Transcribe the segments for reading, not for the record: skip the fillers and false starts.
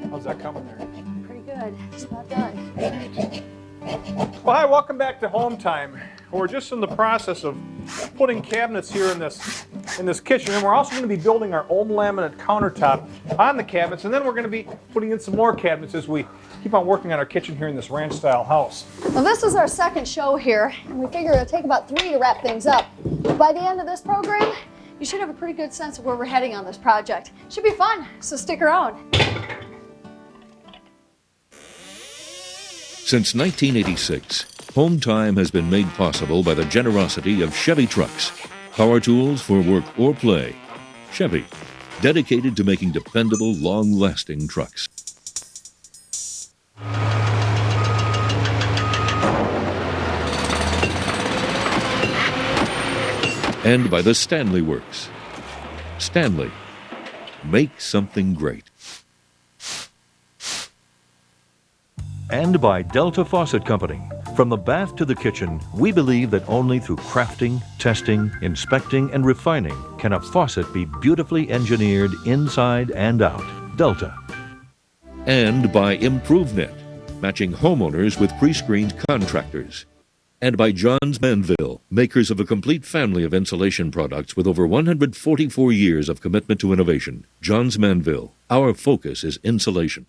How's that coming there? Pretty good. It's not done. Well, hi, welcome back to Home Time. We're just in the process of putting cabinets here in this kitchen, and we're also going to be building our old laminate countertop on the cabinets, and then we're going to be putting in some more cabinets as we keep on working on our kitchen here in this ranch-style house. Well, this is our second show here, and we figure it'll take about 3 to wrap things up. By the end of this program, you should have a pretty good sense of where we're heading on this project. Should be fun, so stick around. Since 1986, Home Time has been made possible by the generosity of Chevy Trucks. Power tools for work or play. Chevy, dedicated to making dependable, long-lasting trucks. And by the Stanley Works. Stanley, make something great. And by Delta Faucet Company. From the bath to the kitchen, we believe that only through crafting, testing, inspecting, and refining can a faucet be beautifully engineered inside and out. Delta. And by ImproveNet, matching homeowners with pre-screened contractors. And by Johns Manville, makers of a complete family of insulation products with over 144 years of commitment to innovation. Johns Manville, our focus is insulation.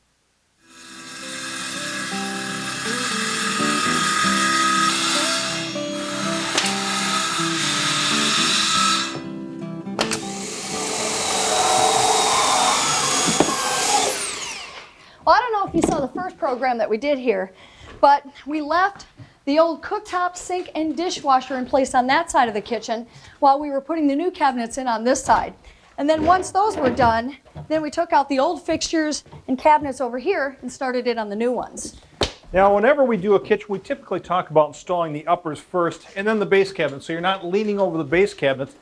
Well, I don't know if you saw the first program that we did here, but we left the old cooktop, sink, and dishwasher in place on that side of the kitchen while we were putting the new cabinets in on this side. And then once those were done, then we took out the old fixtures and cabinets over here and started it on the new ones. Now, whenever we do a kitchen, we typically talk about installing the uppers first and then the base cabinets, so you're not leaning over the base cabinets.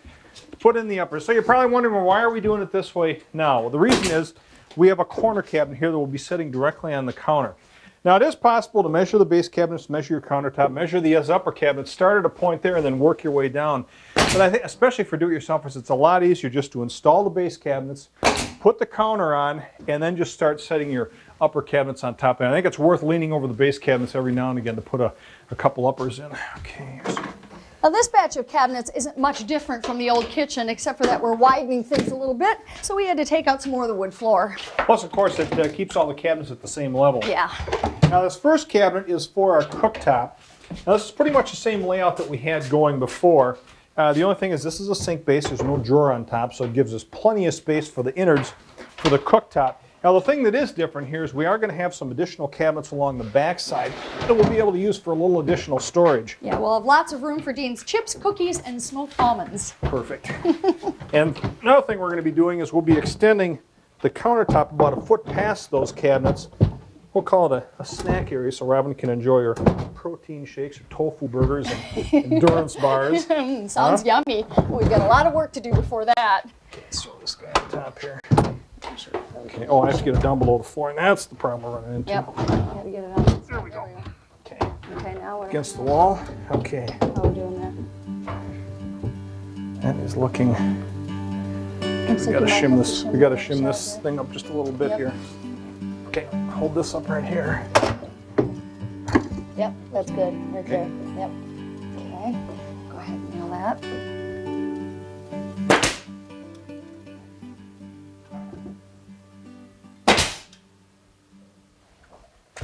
Put in the uppers. So you're probably wondering, well, why are we doing it this way now? Well, the reason is we have a corner cabinet here that will be sitting directly on the counter. Now, it is possible to measure the base cabinets, measure your countertop, measure the upper cabinet, start at a point there and then work your way down. But I think, especially for do-it-yourselfers, it's a lot easier just to install the base cabinets, put the counter on, and then just start setting your upper cabinets on top. And I think it's worth leaning over the base cabinets every now and again to put a couple uppers in. Okay. Now this batch of cabinets isn't much different from the old kitchen except for that we're widening things a little bit, so we had to take out some more of the wood floor. Plus, of course, it keeps all the cabinets at the same level. Yeah. Now this first cabinet is for our cooktop. Now this is pretty much the same layout that we had going before. The only thing is this is a sink base. There's no drawer on top, so it gives us plenty of space for the innards for the cooktop. Now the thing that is different here is we are going to have some additional cabinets along the back side that we'll be able to use for a little additional storage. Yeah, we'll have lots of room for Dean's chips, cookies, and smoked almonds. Perfect. And another thing we're going to be doing is we'll be extending the countertop about a foot past those cabinets. We'll call it a snack area so Robin can enjoy her protein shakes, her tofu burgers, and endurance bars. Sounds yummy. We've got a lot of work to do before that. Okay, let's throw this guy on top here. Okay. Oh, I have to get it down below the floor, and that's the problem we're running into. Yep. Gotta get it out. There we go. Okay. Okay, now what? Against the wall. Okay. How are we doing that? That is looking. We gotta shim this. We gotta shim this thing up just a little bit here. Okay. Hold this up right here. Yep, that's good. Right there. Yep. Okay. Go ahead and nail that.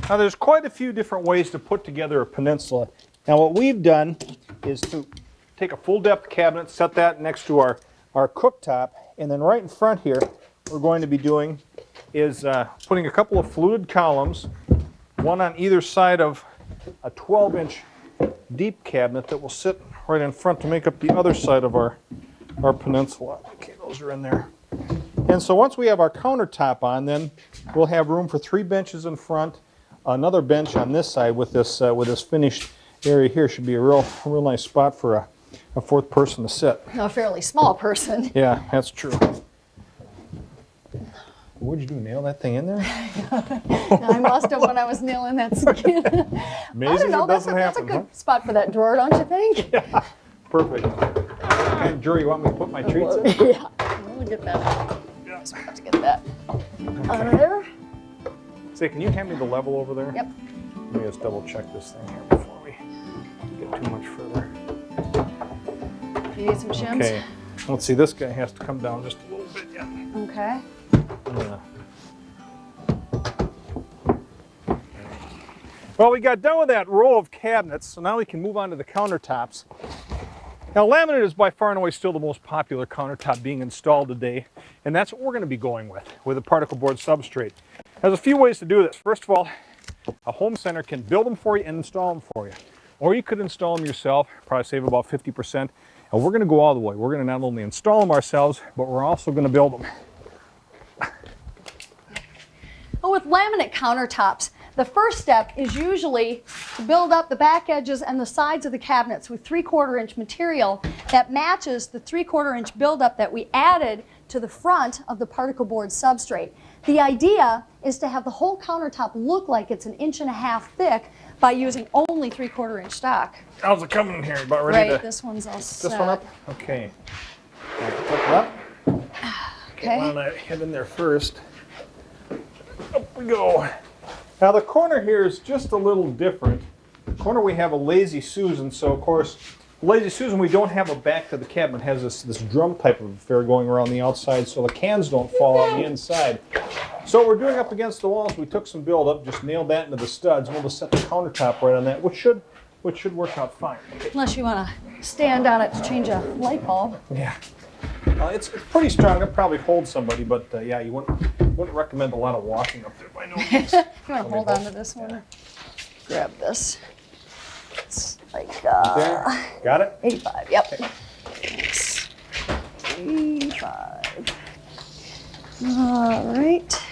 Now there's quite a few different ways to put together a peninsula. Now what we've done is to take a full depth cabinet, set that next to our cooktop, and then right in front here what we're going to be doing is putting a couple of fluted columns, one on either side of a 12-inch deep cabinet that will sit right in front to make up the other side of our peninsula. Okay, those are in there. And so once we have our countertop on, then we'll have room for 3 benches in front. Another bench on this side with this finished area here should be a real nice spot for a fourth person to sit. A fairly small person. Yeah, that's true. What'd you do, nail that thing in there? I must have when I was nailing that skin. Amazing it doesn't happen. That's a good spot for that drawer, don't you think? Yeah, perfect. What kind of drawer you want me to put my treats in? Yeah, we'll get that out. Yeah. So we have to get that out of there. Say, can you hand me the level over there? Yep. Let me just double check this thing here before we get too much further. You need some shims? Okay. Let's see, this guy has to come down just a little bit, yeah. Okay. Yeah. Well, we got done with that row of cabinets, so now we can move on to the countertops. Now, laminate is by far and away still the most popular countertop being installed today, and that's what we're going to be going with a particle board substrate. There's a few ways to do this. First of all, a home center can build them for you and install them for you. Or you could install them yourself, probably save about 50%. And we're going to go all the way. We're going to not only install them ourselves, but we're also going to build them. Well, with laminate countertops, the first step is usually to build up the back edges and the sides of the cabinets with 3/4 inch material that matches the 3/4 inch buildup that we added to the front of the particle board substrate. The idea is to have the whole countertop look like it's 1.5 inches thick by using only 3/4 inch stock. How's it coming in here? About ready Right, to... this one's all set. This one up? Okay. Flip it up. Okay. Get one head in there first. Up we go. Now the corner here is just a little different. The corner we have a Lazy Susan, so of course, Lazy Susan, we don't have a back to the cabinet. It has this drum type of affair going around the outside so the cans don't fall on the inside. So what we're doing up against the walls, we took some build up, just nailed that into the studs, and we'll just set the countertop right on that, which should work out fine. Unless you want to stand on it to change a light bulb. Yeah. It's pretty strong. It'll probably hold somebody, but yeah, you wouldn't recommend a lot of walking up there by no means. You want to hold on to this one? Grab this. It's like There. Got it? 85, yep. Thanks. 85. All right.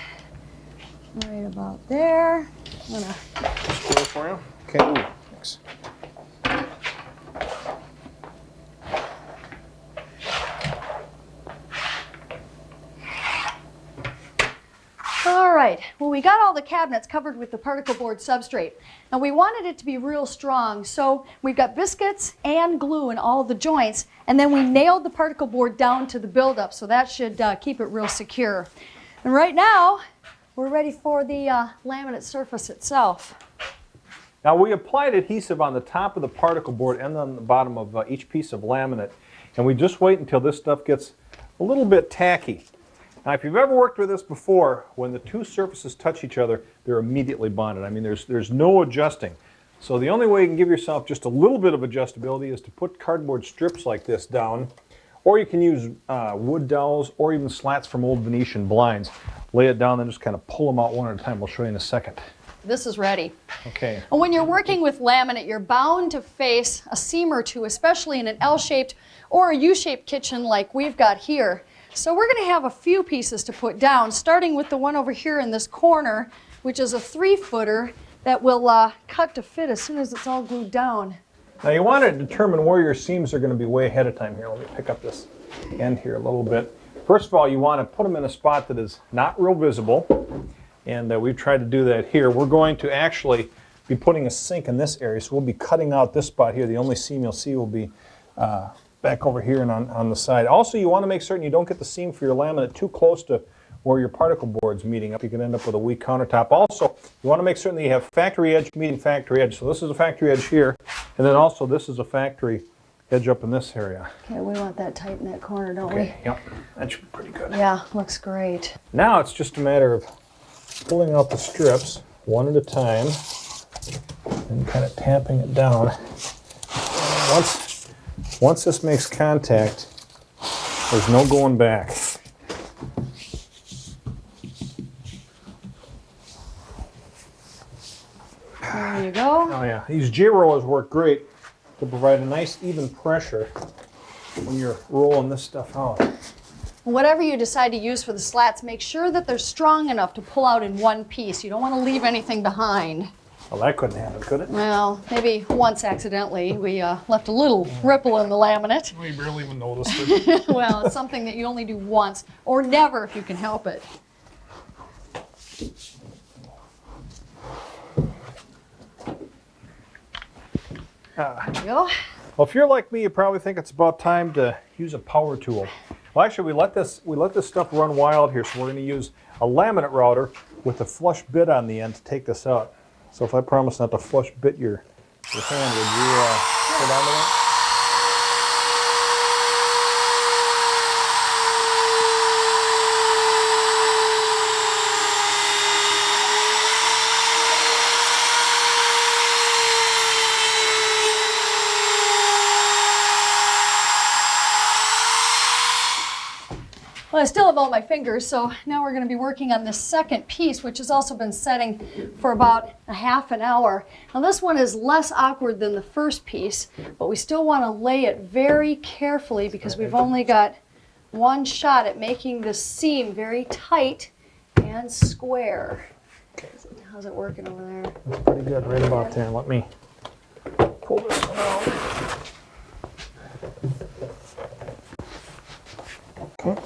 Right about there. I'm gonna Square for you. Okay. Ooh, thanks. All right, well, we got all the cabinets covered with the particle board substrate. Now we wanted it to be real strong, so we've got biscuits and glue in all of the joints, and then we nailed the particle board down to the buildup, so that should keep it real secure. And right now, we're ready for the laminate surface itself. Now we applied adhesive on the top of the particle board and on the bottom of each piece of laminate, and we just wait until this stuff gets a little bit tacky. Now, if you've ever worked with this before, when the two surfaces touch each other, they're immediately bonded. I mean, there's no adjusting. So the only way you can give yourself just a little bit of adjustability is to put cardboard strips like this down, or you can use wood dowels or even slats from old Venetian blinds. Lay it down and just kind of pull them out one at a time. We'll show you in a second. This is ready. Okay. And when you're working with laminate, you're bound to face a seam or two, especially in an L-shaped or a U-shaped kitchen like we've got here. So we're going to have a few pieces to put down, starting with the one over here in this corner, which is a 3-footer that will cut to fit as soon as it's all glued down. Now you want to determine where your seams are going to be way ahead of time here. Let me pick up this end here a little bit. First of all, you want to put them in a spot that is not real visible, and we've tried to do that here. We're going to actually be putting a sink in this area, so we'll be cutting out this spot here. The only seam you'll see will be back over here and on the side. Also, you want to make certain you don't get the seam for your laminate too close to where your particle board's meeting up. You can end up with a weak countertop. Also, you want to make certain that you have factory edge meeting factory edge. So this is a factory edge here, and then also this is a factory edge up in this area. Okay, we want that tight in that corner, don't Okay, yep, that should be pretty good. we? Yeah, looks great. Now it's just a matter of pulling out the strips one at a time and kind of tamping it down. Once this makes contact, there's no going back. There you go. Oh yeah, these J-rollers work great to provide a nice even pressure when you're rolling this stuff out. Whatever you decide to use for the slats, make sure that they're strong enough to pull out in one piece. You don't want to leave anything behind. Well, that couldn't happen, could it? Well, maybe once accidentally we left a little ripple in the laminate. We barely even noticed it. Well, it's something that you only do once or never if you can help it. There you go. Well, if you're like me, you probably think it's about time to use a power tool. Well, actually, we let this stuff run wild here, so we're going to use a laminate router. with a flush bit on the end to take this out. So if I promise not to flush bit your hand, would you hold on to that? Well, I still have all my fingers, so now we're going to be working on the second piece, which has also been setting for about a half an hour. Now this one is less awkward than the first piece, but we still want to lay it very carefully because we've only got one shot at making the seam very tight and square. How's it working over there? That's pretty good, right about there. Let me pull this one out. Okay.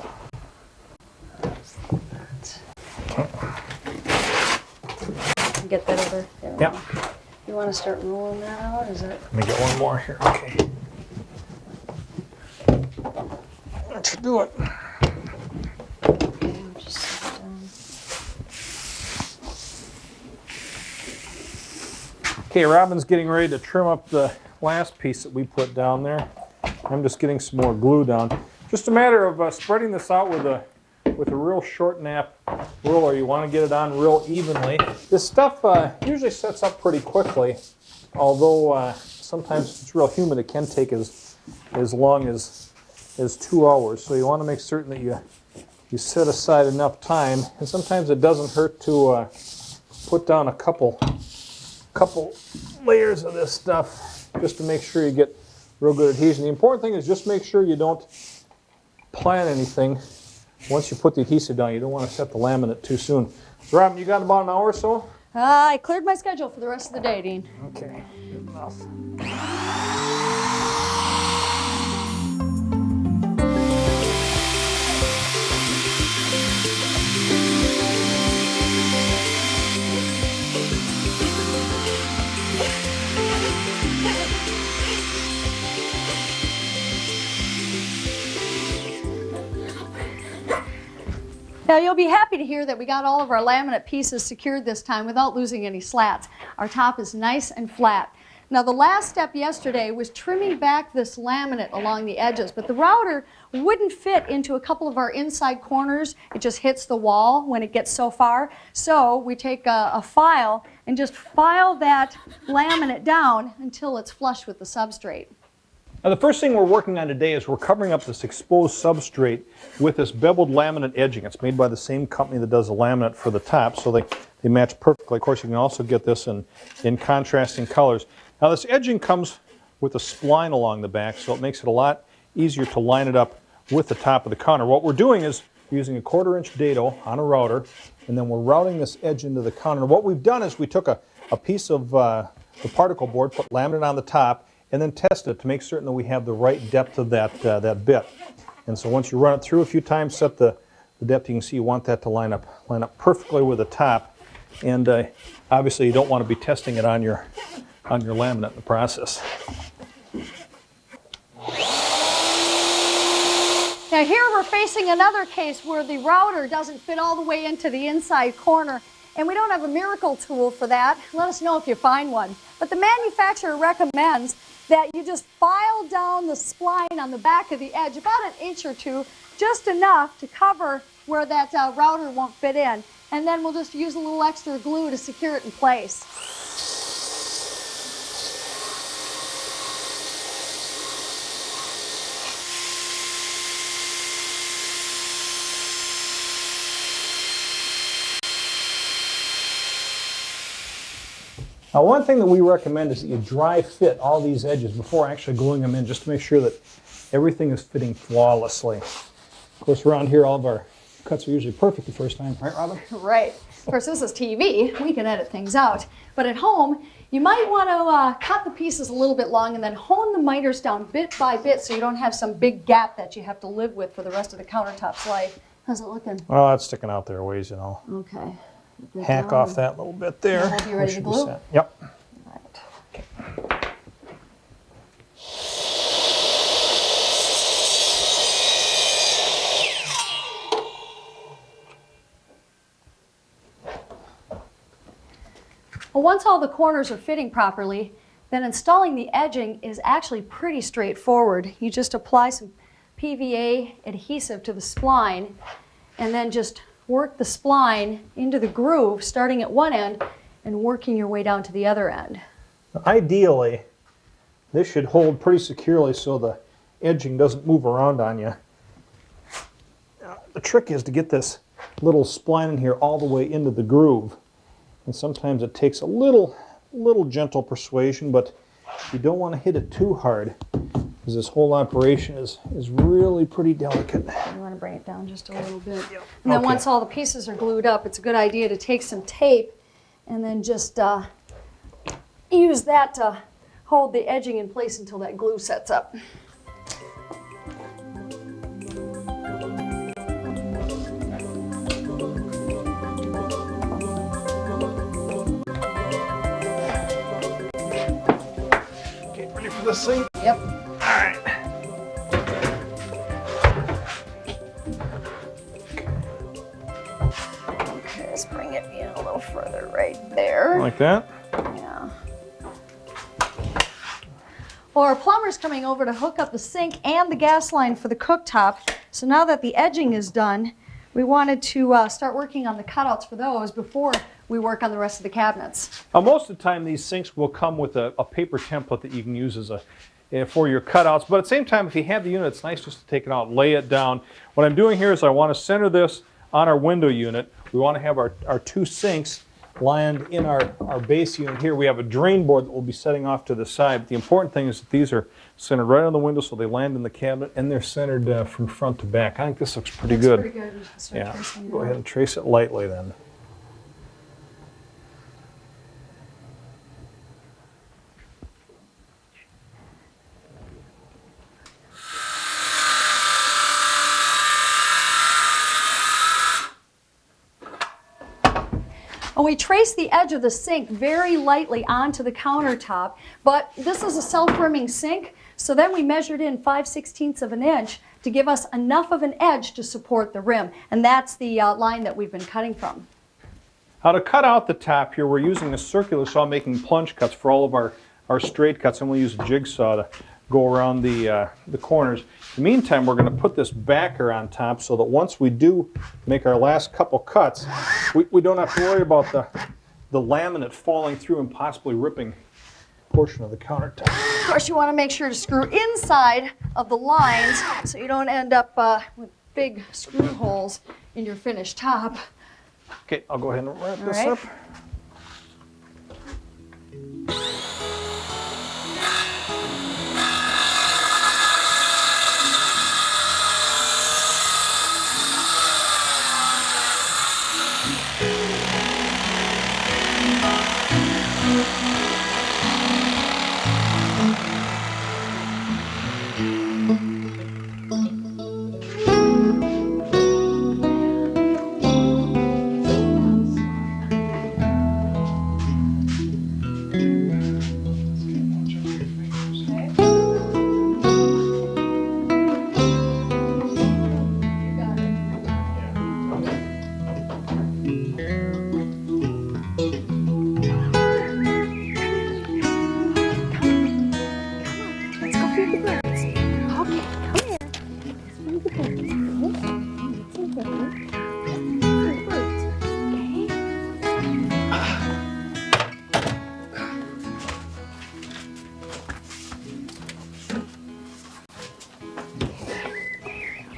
Get that over there. Yep. You want to start rolling that out? Is it? Let me get one more here. Okay. That should do it. Okay, I'll just set it down. Okay, Robin's getting ready to trim up the last piece that we put down there. I'm just getting some more glue down. Just a matter of spreading this out with a real short nap ruler. You want to get it on real evenly. This stuff usually sets up pretty quickly, although sometimes if it's real humid it can take as long as 2 hours. So you want to make certain that you set aside enough time, and sometimes it doesn't hurt to put down a couple layers of this stuff just to make sure you get real good adhesion. The important thing is just make sure you don't plant anything. Once you put the adhesive down, you don't want to set the laminate too soon. Robin, you got about an hour or so? I cleared my schedule for the rest of the day, Dean. Okay, good enough. Now you'll be happy to hear that we got all of our laminate pieces secured this time without losing any slats. Our top is nice and flat. Now the last step yesterday was trimming back this laminate along the edges, but the router wouldn't fit into a couple of our inside corners. It just hits the wall when it gets so far. So we take a file and just file that laminate down until it's flush with the substrate. Now the first thing we're working on today is we're covering up this exposed substrate with this beveled laminate edging. It's made by the same company that does the laminate for the top, so they match perfectly. Of course, you can also get this in contrasting colors. Now this edging comes with a spline along the back, so it makes it a lot easier to line it up with the top of the counter. What we're doing is using a 1/4 inch dado on a router, and then we're routing this edge into the counter. What we've done is we took a piece of the particle board, put laminate on the top, and then test it to make certain that we have the right depth of that bit. And so once you run it through a few times, set the depth, you can see you want that to line up perfectly with the top. And obviously you don't want to be testing it on your laminate in the process. Now here we're facing another case where the router doesn't fit all the way into the inside corner, and we don't have a miracle tool for that. Let us know if you find one. But the manufacturer recommends that you just file down the spline on the back of the edge about 1 inch or 2, just enough to cover where that router won't fit in. And then we'll just use a little extra glue to secure it in place. Now one thing that we recommend is that you dry fit all these edges before actually gluing them in, just to make sure that everything is fitting flawlessly. Of course, around here all of our cuts are usually perfect the first time, right, Robin? Right. Of course, this is TV. We can edit things out. But at home, you might want to cut the pieces a little bit long and then hone the miters down bit by bit so you don't have some big gap that you have to live with for the rest of the countertop's life. How's it looking? Well, that's sticking out there a ways, you know. Okay. Hack off that little bit there. We'll be ready to glue? Set. Yep. Right. Okay. Well, once all the corners are fitting properly, then installing the edging is actually pretty straightforward. You just apply some PVA adhesive to the spline and then just work the spline into the groove starting at one end and working your way down to the other end. Ideally, this should hold pretty securely so the edging doesn't move around on you. The trick is to get this little spline in here all the way into the groove. And sometimes it takes a little gentle persuasion, but you don't want to hit it too hard because this whole operation is really pretty delicate. You want to bring it down just a little bit. And then once all the pieces are glued up, it's a good idea to take some tape and then just use that to hold the edging in place until that glue sets up. This thing? Yep. Alright. Okay, let's bring it in a little further right there. Like that? Yeah. Well, our plumber's coming over to hook up the sink and the gas line for the cooktop. So now that the edging is done, we wanted to start working on the cutouts for those before we work on the rest of the cabinets. Most of the time these sinks will come with a paper template that you can use as for your cutouts, but at the same time if you have the unit it's nice just to take it out, lay it down. What I'm doing here is I want to center this on our window unit. We want to have our two sinks lined in our base unit here. We have a drain board that we'll be setting off to the side, but the important thing is that these are centered right on the window so they land in the cabinet and they're centered from front to back. I think this looks pretty good. Pretty good. Yeah, go ahead and trace it lightly then. And we trace the edge of the sink very lightly onto the countertop, but this is a self-rimming sink, so then we measured in 5/16 of an inch to give us enough of an edge to support the rim, and that's the line that we've been cutting from. Now to cut out the top here, we're using a circular saw making plunge cuts for all of our straight cuts, and we'll use a jigsaw to go around the corners. In the meantime, we're going to put this backer on top so that once we do make our last couple cuts, we don't have to worry about the laminate falling through and possibly ripping a portion of the countertop. Of course, you want to make sure to screw inside of the lines so you don't end up with big screw holes in your finished top. Okay, I'll go ahead and wrap this right. up.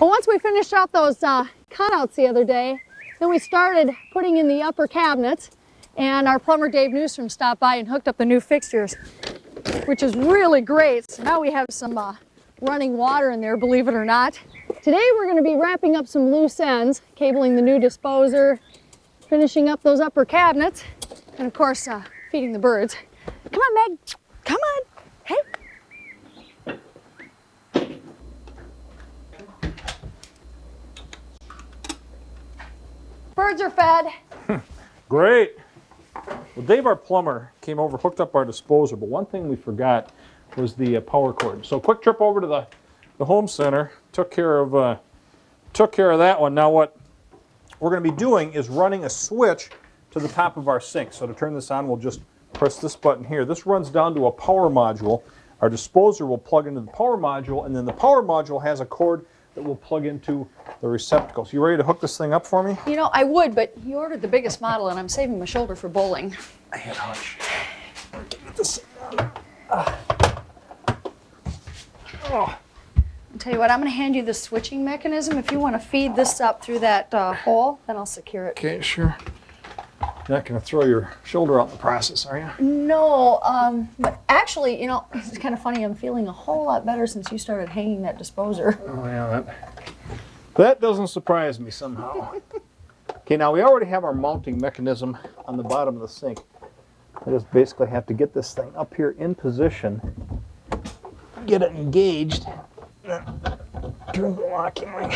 Well, once we finished out those cutouts the other day, then we started putting in the upper cabinets, and our plumber Dave Newsom stopped by and hooked up the new fixtures, which is really great. So now we have some running water in there, believe it or not. Today we're going to be wrapping up some loose ends, cabling the new disposer, finishing up those upper cabinets, and of course feeding the birds. Come on, Meg. Come on. Hey. Birds are fed. Great. Well, Dave, our plumber, came over, hooked up our disposer, but one thing we forgot was the power cord. So quick trip over to the home center, took care of that one. Now what we're going to be doing is running a switch to the top of our sink. So to turn this on, we'll just press this button here. This runs down to a power module. Our disposer will plug into the power module, and then the power module has a cord that will plug into the receptacles. You ready to hook this thing up for me? You know, I would, but you ordered the biggest model, and I'm saving my shoulder for bowling. I had a hunch. Get this thing on. Oh. I'll tell you what, I'm going to hand you the switching mechanism. If you want to feed this up through that hole, then I'll secure it. Okay, sure. You're not going to throw your shoulder out in the process, are you? No, but actually, you know, it's kind of funny. I'm feeling a whole lot better since you started hanging that disposer. Oh, yeah, that doesn't surprise me somehow. Okay, now we already have our mounting mechanism on the bottom of the sink. I just basically have to get this thing up here in position, get it engaged, turn the locking ring.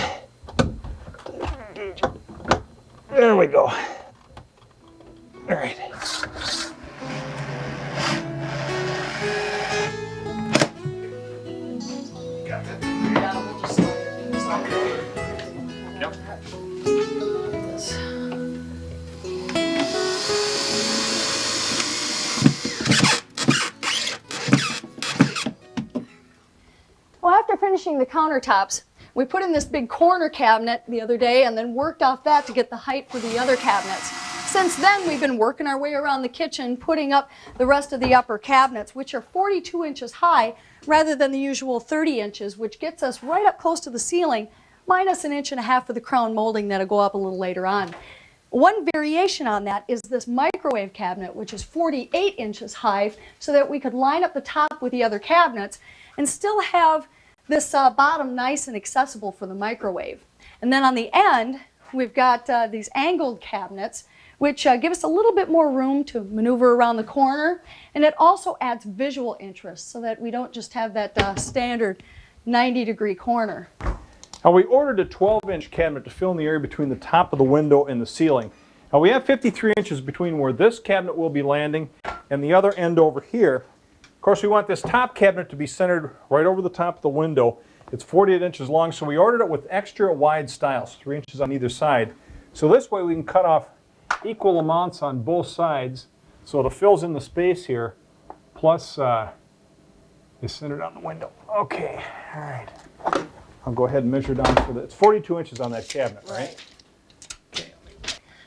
There we go. All right. Well, after finishing the countertops, we put in this big corner cabinet the other day and then worked off that to get the height for the other cabinets. Since then, we've been working our way around the kitchen, putting up the rest of the upper cabinets, which are 42 inches high rather than the usual 30 inches, which gets us right up close to the ceiling, minus 1.5 inches for the crown molding that'll go up a little later on. One variation on that is this microwave cabinet, which is 48 inches high, so that we could line up the top with the other cabinets and still have this bottom nice and accessible for the microwave. And then on the end, we've got these angled cabinets, which give us a little bit more room to maneuver around the corner, and it also adds visual interest so that we don't just have that standard 90-degree corner. Now we ordered a 12-inch cabinet to fill in the area between the top of the window and the ceiling. Now we have 53 inches between where this cabinet will be landing and the other end over here. Of course, we want this top cabinet to be centered right over the top of the window. It's 48 inches long, so we ordered it with extra wide stiles, 3 inches on either side. So this way we can cut off equal amounts on both sides, so it fills in the space here, plus is centered on the window. Okay, all right. I'll go ahead and measure down for the, it's 42 inches on that cabinet, right?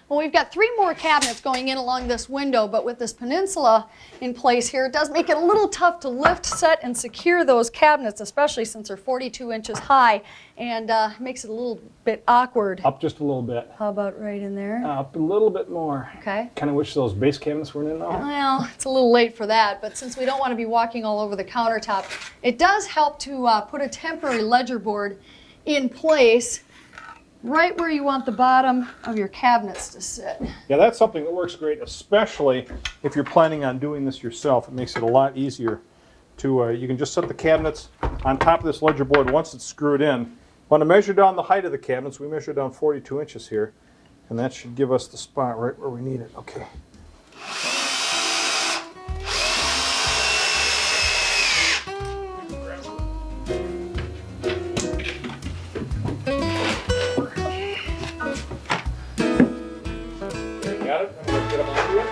Well, we've got 3 more cabinets going in along this window, but with this peninsula in place here, it does make it a little tough to lift, set, and secure those cabinets, especially since they're 42 inches high, and makes it a little bit awkward. Up just a little bit. How about right in there? Up a little bit more. Okay. Kind of wish those base cabinets weren't in now. Well, it's a little late for that, but since we don't want to be walking all over the countertop, it does help to put a temporary ledger board in place right where you want the bottom of your cabinets to sit. Yeah, that's something that works great, especially if you're planning on doing this yourself. It makes it a lot easier to, you can just set the cabinets on top of this ledger board once it's screwed in. Want to measure down the height of the cabinets. We measure down 42 inches here, and that should give us the spot right where we need it. Okay. Got it? I'm going to get them onto it.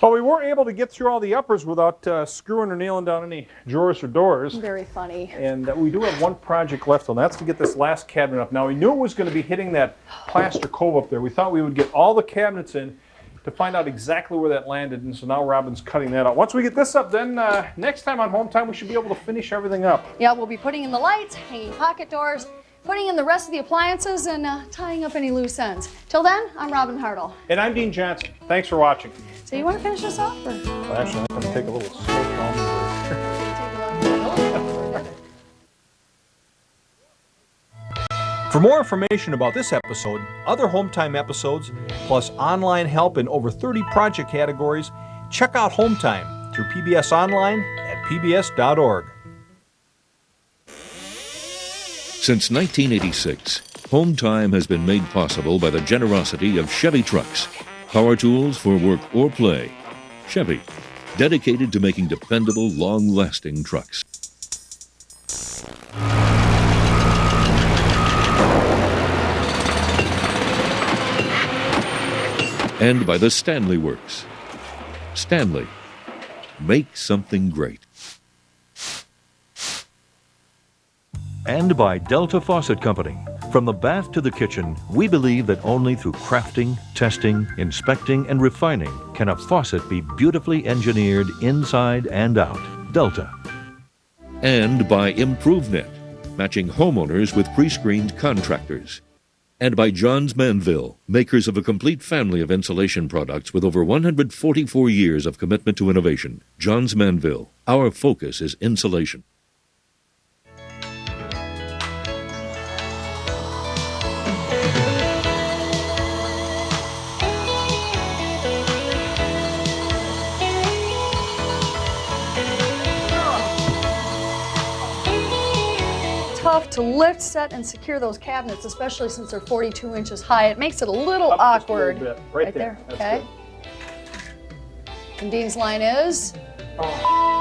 Well, we weren't able to get through all the uppers without screwing or nailing down any drawers or doors. Very funny. And we do have one project left, and that's to get this last cabinet up. Now, we knew it was going to be hitting that plaster cove up there. We thought we would get all the cabinets in to find out exactly where that landed, and so now Robin's cutting that out. Once we get this up, then next time on Home Time, we should be able to finish everything up. Yeah, we'll be putting in the lights, hanging pocket doors, putting in the rest of the appliances, and tying up any loose ends. Till then, I'm Robin Hartle. And I'm Dean Johnson. Thanks for watching. So you want to finish this off? Or? Well, actually, I'm going to take a little slow down. For more information about this episode, other Home Time episodes, plus online help in over 30 project categories, check out Home Time through PBS Online at pbs.org. Since 1986, Hometime has been made possible by the generosity of Chevy Trucks. Power tools for work or play. Chevy, dedicated to making dependable, long-lasting trucks. And by the Stanley Works. Stanley, make something great. And by Delta Faucet Company. From the bath to the kitchen, we believe that only through crafting, testing, inspecting, and refining can a faucet be beautifully engineered inside and out. Delta. And by ImproveNet, matching homeowners with pre-screened contractors. And by Johns Manville, makers of a complete family of insulation products with over 144 years of commitment to innovation. Johns Manville, our focus is insulation. Tough to lift, set, and secure those cabinets, especially since they're 42 inches high. It makes it a little awkward. Just a little bit. Right there. That's Okay. good. And Dean's line is? Oh.